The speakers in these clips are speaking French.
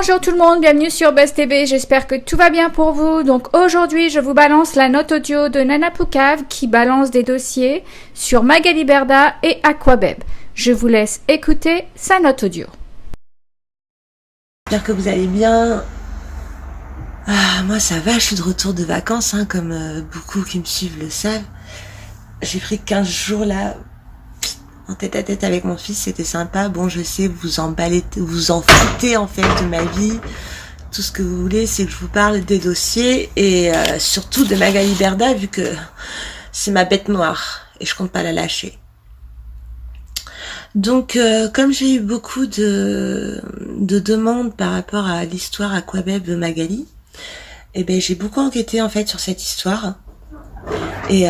Bonjour tout le monde, bienvenue sur Buzz TV, j'espère que tout va bien pour vous. Donc aujourd'hui je vous balance la note audio de Nana Poucave qui balance des dossiers sur Magali Berda et Aquabeb. Je vous laisse écouter sa note audio. J'espère que vous allez bien. Moi ça va, je suis de retour de vacances, comme beaucoup qui me suivent le savent. J'ai pris 15 jours là, en tête à tête avec mon fils, c'était sympa. Bon, je sais, vous en foutez en fait de ma vie. Tout ce que vous voulez, c'est que je vous parle des dossiers et surtout de Magali Berda, vu que c'est ma bête noire et je compte pas la lâcher. Donc, comme j'ai eu beaucoup de demandes par rapport à l'histoire Aquabeb de Magali, j'ai beaucoup enquêté en fait sur cette histoire. Et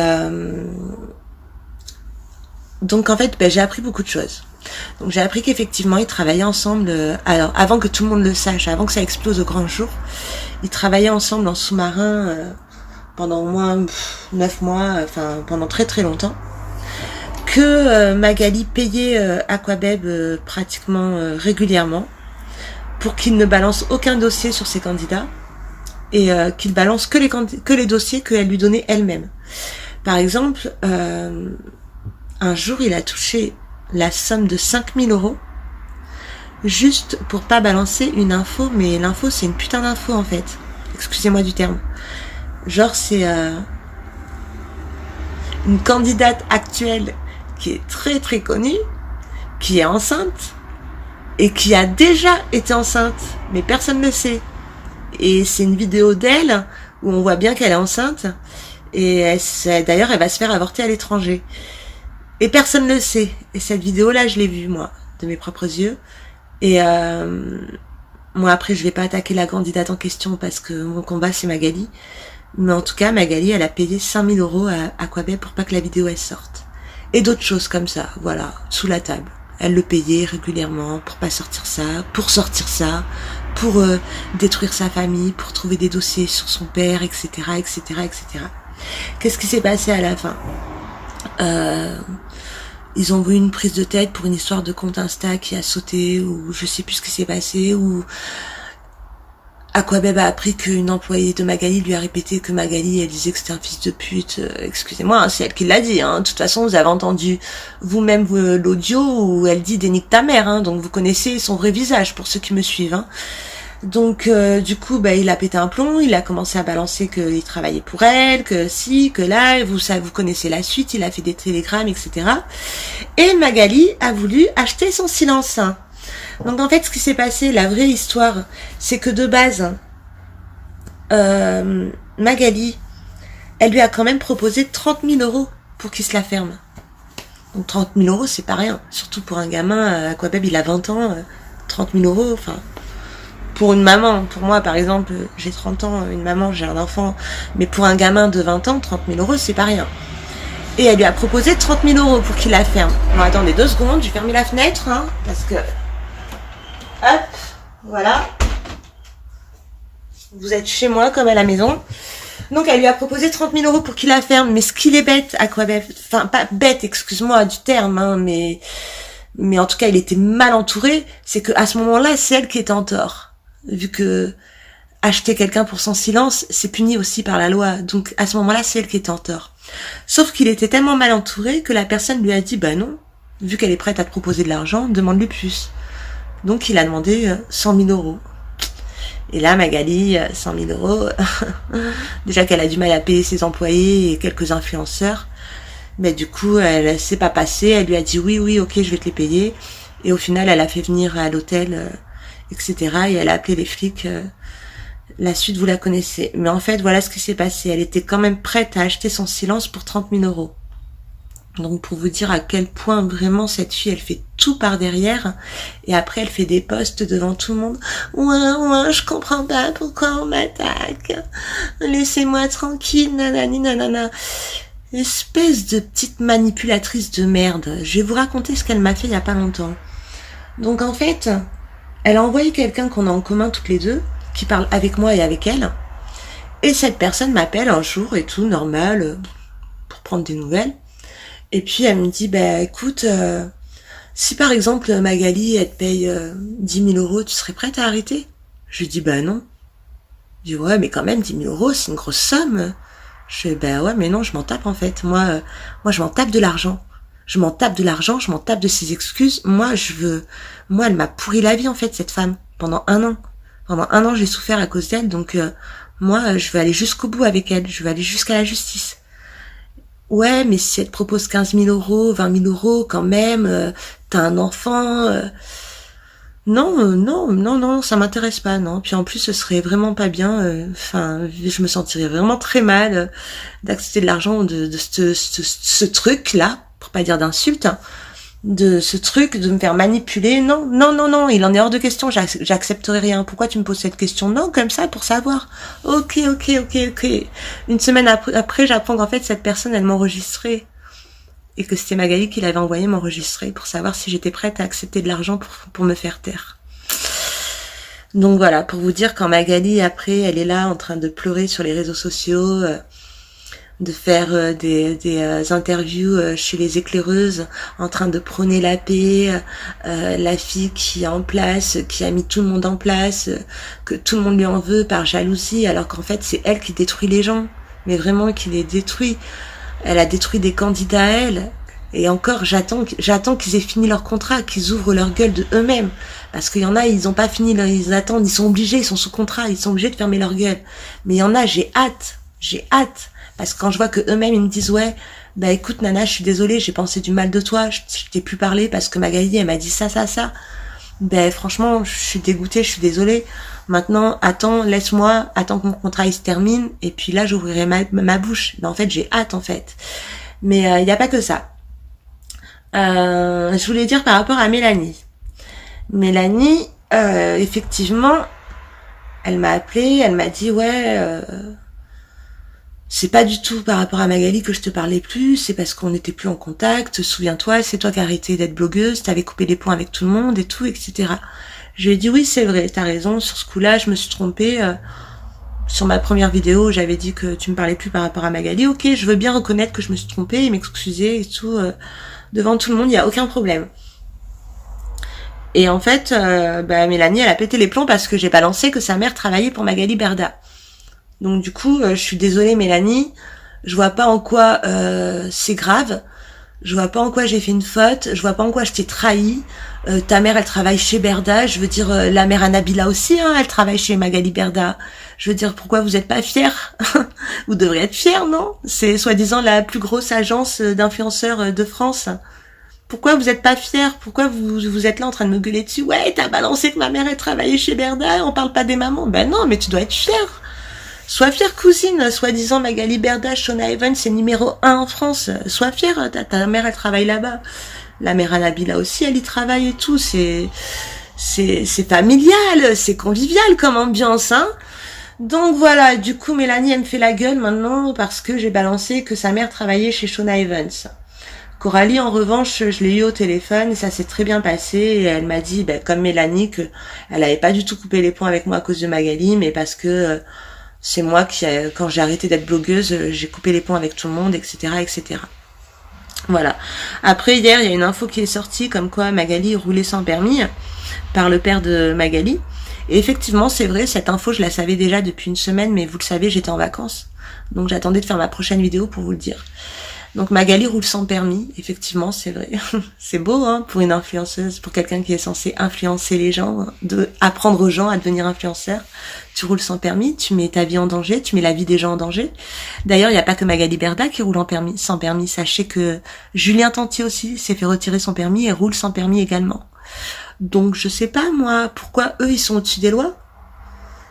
donc en fait, j'ai appris beaucoup de choses. Donc j'ai appris qu'effectivement, ils travaillaient ensemble. Alors avant que tout le monde le sache, avant que ça explose au grand jour, ils travaillaient ensemble en sous-marin pendant au moins 9 mois, pendant très très longtemps. Que Magali payait Aquabeb pratiquement régulièrement pour qu'il ne balance aucun dossier sur ses candidats et qu'il balance que les dossiers qu'elle lui donnait elle-même. Par exemple, un jour, il a touché la somme de 5 000 € juste pour pas balancer une info, mais l'info, c'est une putain d'info en fait. Excusez-moi du terme. Genre, c'est une candidate actuelle qui est très très connue, qui est enceinte et qui a déjà été enceinte, mais personne ne le sait. Et c'est une vidéo d'elle où on voit bien qu'elle est enceinte et d'ailleurs, elle va se faire avorter à l'étranger. Et personne ne le sait. Et cette vidéo-là, je l'ai vue, moi, de mes propres yeux. Et moi, après, je vais pas attaquer la candidate en question parce que mon combat, c'est Magali. Mais en tout cas, Magali, elle a payé 5 000 € à Aquabeb pour pas que la vidéo, elle sorte. Et d'autres choses comme ça, voilà, sous la table. Elle le payait régulièrement pour pas sortir ça, pour détruire sa famille, pour trouver des dossiers sur son père, etc., etc., etc. Qu'est-ce qui s'est passé à la fin ? Ils ont vu une prise de tête pour une histoire de compte Insta qui a sauté, ou je sais plus ce qui s'est passé, ou Aquabeb a appris qu'une employée de Magali lui a répété que Magali, elle disait que c'était un fils de pute. Excusez-moi, c'est elle qui l'a dit. De toute façon, vous avez entendu vous-même l'audio où elle dit « dénique ta mère », donc vous connaissez son vrai visage pour ceux qui me suivent. Donc du coup, il a pété un plomb, il a commencé à balancer qu'il travaillait pour elle, que si, que là, vous connaissez la suite, il a fait des télégrammes, etc. Et Magali a voulu acheter son silence. Donc en fait, ce qui s'est passé, la vraie histoire, c'est que de base, Magali, elle lui a quand même proposé 30 000 € pour qu'il se la ferme. Donc 30 000 €, c'est pas rien, surtout pour un gamin, Aquabeb, il a 20 ans, 30 000 €, pour une maman, pour moi par exemple, j'ai 30 ans, une maman, j'ai un enfant, mais pour un gamin de 20 ans, 30 000 € c'est pas rien. Et elle lui a proposé 30 000 € pour qu'il la ferme. Bon, attendez 2 secondes, j'ai fermé la fenêtre, parce que... Hop, voilà. Vous êtes chez moi comme à la maison. Donc elle lui a proposé 30 000 € pour qu'il la ferme, mais ce qu'il est bête, Aquabeb, pas bête, excuse-moi du terme, mais en tout cas il était mal entouré, c'est que à ce moment-là, c'est elle qui était en tort. Vu que acheter quelqu'un pour son silence, c'est puni aussi par la loi. Donc à ce moment-là, c'est elle qui était en tort. Sauf qu'il était tellement mal entouré que la personne lui a dit « bah non, vu qu'elle est prête à te proposer de l'argent, demande-lui plus ». Donc il a demandé 100 000 €. Et là, Magali, 100 000 €, déjà qu'elle a du mal à payer ses employés et quelques influenceurs, mais du coup, elle s'est pas passée, elle lui a dit « oui, ok, je vais te les payer ». Et au final, elle a fait venir à l'hôtel... etc. Et elle a appelé les flics. La suite, vous la connaissez. Mais en fait, voilà ce qui s'est passé. Elle était quand même prête à acheter son silence pour 30 000 €. Donc, pour vous dire à quel point vraiment cette fille, elle fait tout par derrière. Et après, elle fait des posts devant tout le monde. Ouais, je comprends pas pourquoi on m'attaque. Laissez-moi tranquille, nanani, nanana. Espèce de petite manipulatrice de merde. Je vais vous raconter ce qu'elle m'a fait il y a pas longtemps. Donc, en fait... elle a envoyé quelqu'un qu'on a en commun toutes les deux, qui parle avec moi et avec elle. Et cette personne m'appelle un jour et tout, normal, pour prendre des nouvelles. Et puis elle me dit, écoute, si par exemple Magali, elle te paye 10 000 €, tu serais prête à arrêter ? Je lui dis, bah non. Je dis, ouais, mais quand même, 10 000 euros, c'est une grosse somme. Je dis, bah ouais, mais non, je m'en tape, en fait. Moi, je m'en tape de l'argent. Je m'en tape de l'argent, je m'en tape de ses excuses. Moi, elle m'a pourri la vie, en fait, cette femme, pendant 1 an. Pendant 1 an, j'ai souffert à cause d'elle, donc, moi, je vais aller jusqu'au bout avec elle. Je vais aller jusqu'à la justice. Ouais, mais si elle te propose 15 000 euros, 20 000 euros, quand même, t'as un enfant, non, ça m'intéresse pas, non. Puis en plus, ce serait vraiment pas bien. Enfin, je me sentirais vraiment très mal d'accepter de l'argent de ce truc-là, pour pas dire d'insulte, hein, de ce truc, de me faire manipuler. Non, il en est hors de question. J'accepterai rien. Pourquoi tu me poses cette question? Non, comme ça, pour savoir. Ok. Une semaine après, j'apprends qu'en fait, cette personne, elle m'enregistrait. Et que c'était Magali qui l'avait envoyé m'enregistrer pour savoir si j'étais prête à accepter de l'argent pour me faire taire. Donc voilà, pour vous dire, quand Magali, après, elle est là en train de pleurer sur les réseaux sociaux, de faire des interviews chez les éclaireuses, en train de prôner la paix, la fille qui est en place, qui a mis tout le monde en place, que tout le monde lui en veut par jalousie, alors qu'en fait, c'est elle qui détruit les gens, mais vraiment qui les détruit. Elle a détruit des candidats à elle. Et encore, j'attends qu'ils aient fini leur contrat, qu'ils ouvrent leur gueule de eux-mêmes. Parce qu'il y en a, ils ont pas fini, ils attendent, ils sont obligés, ils sont sous contrat, ils sont obligés de fermer leur gueule. Mais il y en a, j'ai hâte. Parce que quand je vois que eux-mêmes, ils me disent, ouais, bah écoute, Nana, je suis désolée, j'ai pensé du mal de toi, je t'ai plus parlé parce que Magali, elle m'a dit ça. Ben franchement, je suis dégoûtée, je suis désolée. Maintenant, laisse-moi, attends que mon contrat il se termine, et puis là j'ouvrirai ma bouche. Ben en fait, j'ai hâte en fait. Mais il n'y a pas que ça. Je voulais dire par rapport à Mélanie. Mélanie, effectivement, elle m'a appelée, elle m'a dit ouais, c'est pas du tout par rapport à Magali que je te parlais plus, c'est parce qu'on n'était plus en contact, souviens-toi, c'est toi qui as arrêté d'être blogueuse, t'avais coupé les ponts avec tout le monde et tout, etc. Je lui ai dit oui, c'est vrai, t'as raison, sur ce coup-là, je me suis trompée. Sur ma première vidéo, j'avais dit que tu me parlais plus par rapport à Magali. Ok, je veux bien reconnaître que je me suis trompée et m'excuser et tout, devant tout le monde, il y a aucun problème. Et en fait, Mélanie, elle a pété les plombs parce que j'ai balancé que sa mère travaillait pour Magali Berda. Donc du coup, je suis désolée Mélanie, je vois pas en quoi c'est grave, je vois pas en quoi j'ai fait une faute, je vois pas en quoi je t'ai trahi. Ta mère, elle travaille chez Berda, je veux dire, la mère Nabila aussi, hein, elle travaille chez Magali Berda. Je veux dire, pourquoi vous êtes pas fiers? Vous devriez être fiers, non? C'est soi-disant la plus grosse agence d'influenceurs de France. Pourquoi vous êtes pas fiers? Pourquoi vous êtes là en train de me gueuler dessus? Ouais, t'as balancé que ma mère, elle travaillait chez Berda, on parle pas des mamans. Ben non, mais tu dois être fière. Sois fière, cousine, soi-disant Magali Berda, Shona Evans, c'est numéro 1 en France. Sois fière, ta mère, elle travaille là-bas. La mère Nabila aussi, elle y travaille et tout. C'est familial, c'est convivial comme ambiance, hein. Donc voilà, du coup, Mélanie, elle me fait la gueule maintenant parce que j'ai balancé que sa mère travaillait chez Shona Evans. Coralie, en revanche, je l'ai eu au téléphone et ça s'est très bien passé. Et elle m'a dit, comme Mélanie, que elle avait pas du tout coupé les ponts avec moi à cause de Magali, mais parce que c'est moi qui, quand j'ai arrêté d'être blogueuse, j'ai coupé les ponts avec tout le monde, etc., etc. Voilà. Après, hier, il y a une info qui est sortie comme quoi Magali roulait sans permis par le père de Magali. Et effectivement, c'est vrai, cette info, je la savais déjà depuis une semaine, mais vous le savez, j'étais en vacances. Donc j'attendais de faire ma prochaine vidéo pour vous le dire. Donc Magali roule sans permis, effectivement, c'est vrai. C'est beau, hein, pour une influenceuse, pour quelqu'un qui est censé influencer les gens, de apprendre aux gens à devenir influenceurs. Tu roules sans permis, tu mets ta vie en danger, tu mets la vie des gens en danger. D'ailleurs, il n'y a pas que Magali Berda qui roule sans permis. Sachez que Julien Tanti aussi s'est fait retirer son permis et roule sans permis également. Donc je sais pas, moi, pourquoi eux, ils sont au-dessus des lois?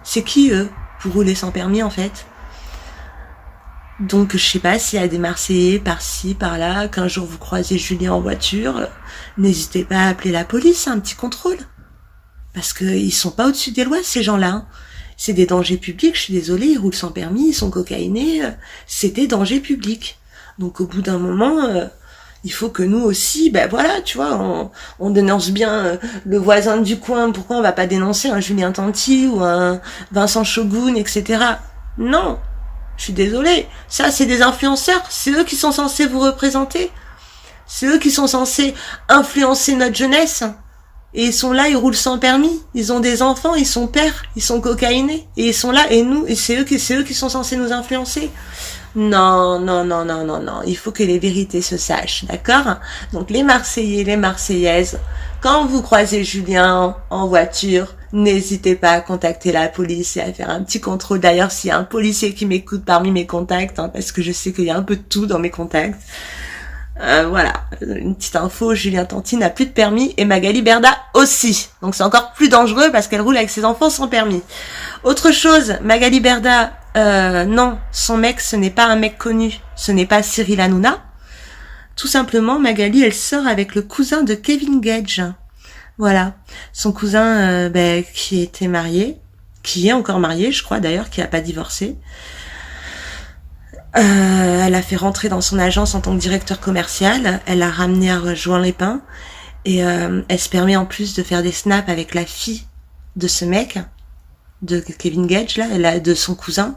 C'est qui, eux, pour rouler sans permis, en fait? Donc je sais pas s'il y a des Marseillais par-ci, par-là, qu'un jour vous croisez Julien en voiture, n'hésitez pas à appeler la police, un petit contrôle. Parce que ils sont pas au-dessus des lois, ces gens-là. Hein. C'est des dangers publics, je suis désolée, ils roulent sans permis, ils sont cocaïnés, c'est des dangers publics. Donc au bout d'un moment, il faut que nous aussi, voilà, tu vois, on dénonce bien le voisin du coin, pourquoi on va pas dénoncer un Julien Tanti ou un Vincent Shogun, etc. Non, je suis désolée, ça c'est des influenceurs, c'est eux qui sont censés vous représenter, c'est eux qui sont censés influencer notre jeunesse. Et ils sont là, ils roulent sans permis. Ils ont des enfants, ils sont pères, ils sont cocaïnés. Et ils sont là, et nous, et c'est eux qui sont censés nous influencer. Non, non, non, non, non, non. Il faut que les vérités se sachent, d'accord? Donc les Marseillais, les Marseillaises, quand vous croisez Julien en voiture, n'hésitez pas à contacter la police et à faire un petit contrôle. D'ailleurs, s'il y a un policier qui m'écoute parmi mes contacts, hein, parce que je sais qu'il y a un peu de tout dans mes contacts. Voilà, une petite info, Julien Tanti n'a plus de permis et Magali Berda aussi. Donc c'est encore plus dangereux parce qu'elle roule avec ses enfants sans permis. Autre chose, Magali Berda, non, son mec, ce n'est pas un mec connu. Ce n'est pas Cyril Hanouna. Tout simplement, Magali, elle sort avec le cousin de Kevin Gage. Voilà, son cousin qui était marié, qui est encore marié, je crois d'ailleurs, qui a pas divorcé. Elle a fait rentrer dans son agence en tant que directeur commercial. Elle l'a ramené à Juan-les-Pins. Et elle se permet en plus de faire des snaps avec la fille de ce mec, de Kevin Gage, là, de son cousin.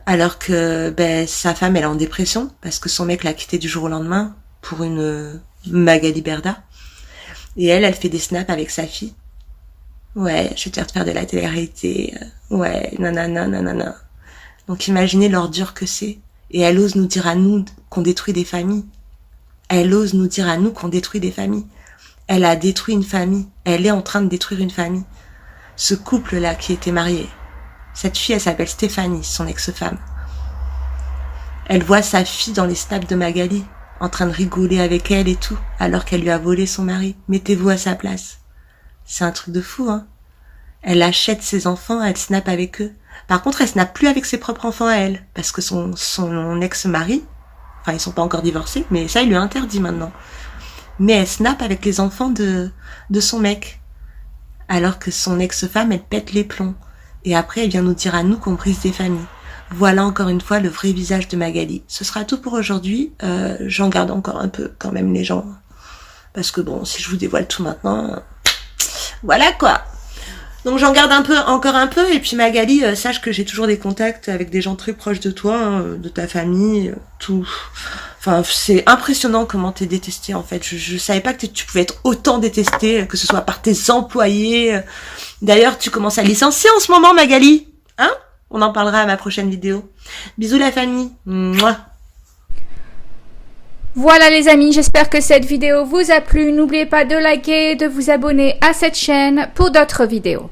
Alors que sa femme, elle est en dépression, parce que son mec l'a quitté du jour au lendemain pour une Magali Berda. Et elle fait des snaps avec sa fille. Ouais, je vais te faire de la télé-réalité. Ouais, nanana, nanana. Donc imaginez l'ordure que c'est. Et elle ose nous dire à nous qu'on détruit des familles. Elle ose nous dire à nous qu'on détruit des familles. Elle a détruit une famille. Elle est en train de détruire une famille. Ce couple-là qui était marié. Cette fille, elle s'appelle Stéphanie, son ex-femme. Elle voit sa fille dans les snaps de Magali, en train de rigoler avec elle et tout, alors qu'elle lui a volé son mari. Mettez-vous à sa place. C'est un truc de fou, hein. Elle achète ses enfants, elle snappe avec eux. Par contre, elle snappe plus avec ses propres enfants à elle, parce que son ex-mari, enfin ils sont pas encore divorcés, mais ça il lui a interdit maintenant. Mais elle snappe avec les enfants de son mec, alors que son ex-femme elle pète les plombs. Et après elle vient nous dire à nous qu'on brise des familles. Voilà encore une fois le vrai visage de Magali. Ce sera tout pour aujourd'hui. J'en garde encore un peu quand même les gens, parce que bon, si je vous dévoile tout maintenant, voilà quoi. Donc j'en garde encore un peu, et puis Magali, sache que j'ai toujours des contacts avec des gens très proches de toi, hein, de ta famille, tout. Enfin, c'est impressionnant comment t'es détestée en fait. Je savais pas que tu pouvais être autant détestée, que ce soit par tes employés. D'ailleurs, tu commences à licencier en ce moment, Magali, hein? On en parlera à ma prochaine vidéo. Bisous la famille. Mouah. Voilà les amis, j'espère que cette vidéo vous a plu. N'oubliez pas de liker et de vous abonner à cette chaîne pour d'autres vidéos.